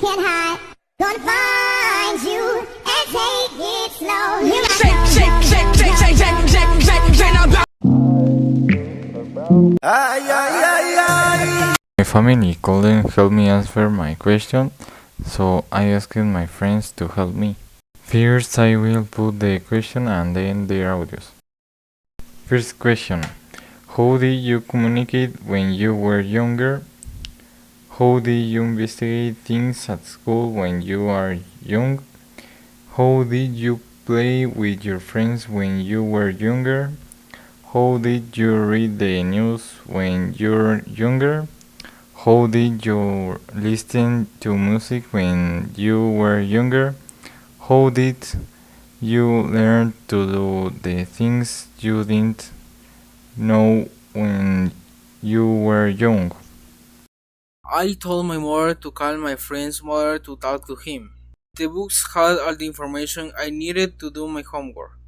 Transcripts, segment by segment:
can't hide. Gonna find you and take it slow. You My family couldn't help me answer my question, so I asked my friends to help me. First, I will put the question and then the audios. First question: how did you communicate when you were younger? How did you investigate things at school when you are young? How did you play with your friends when you were younger? How did you read the news when you were younger? How did you listen to music when you were younger? How did you learn to do the things you didn't know when you were young? I told my mother to call my friend's mother to talk to him. The books had all the information I needed to do my homework.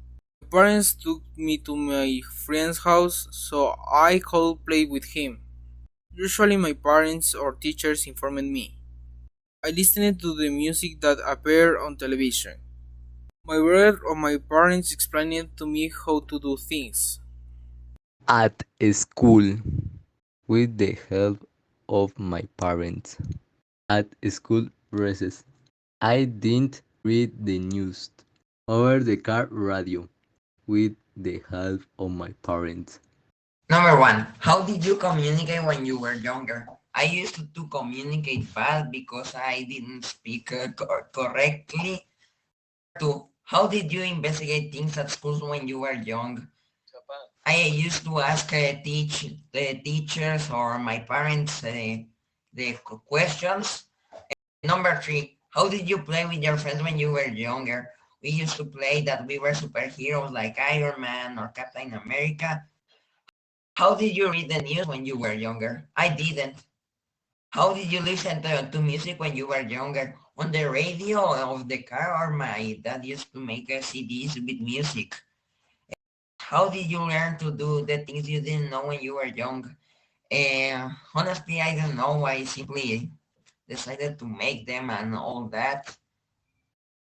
My parents took me to my friend's house so I could play with him. Usually my parents or teachers informed me. I listened to the music that appeared on television. My brother or my parents explained to me how to do things. At school, with the help of my parents. At school recess, I didn't read the news over the car radio with the help of my parents. Number one, how did you communicate when you were younger? I used to communicate bad because I didn't speak correctly. Two, how did you investigate things at schools when you were young? I used to ask the teachers or my parents the questions. Number three, how did you play with your friends when you were younger? We used to play that we were superheroes like Iron Man or Captain America. How did you read the news when you were younger? I didn't. How did you listen to music when you were younger? On the radio of the car, or my dad used to make CDs with music. How did you learn to do the things you didn't know when you were young? Honestly, I don't know. I simply decided to make them and all that.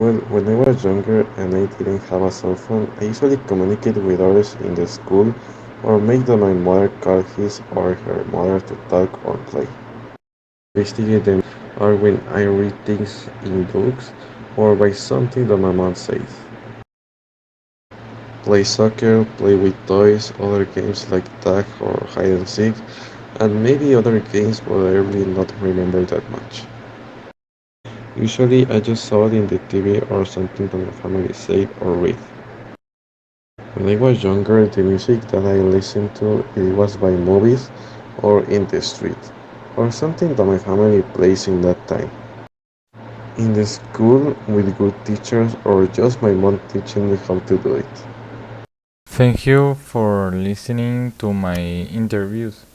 Well, when I was younger and I didn't have a cell phone, I usually communicated with others in the school or make that my mother call his or her mother to talk or play. Investigate them or when I read things in books or by something that my mom says. Play soccer, play with toys, other games like tag or hide and seek, and maybe other games but I really not remember that much. Usually I just saw it in the TV or something that my family said or read. When I was younger, the music that I listened to it was by movies or in the street, or something that my family plays in that time. In the school with good teachers or just my mom teaching me how to do it. Thank you for listening to my interviews.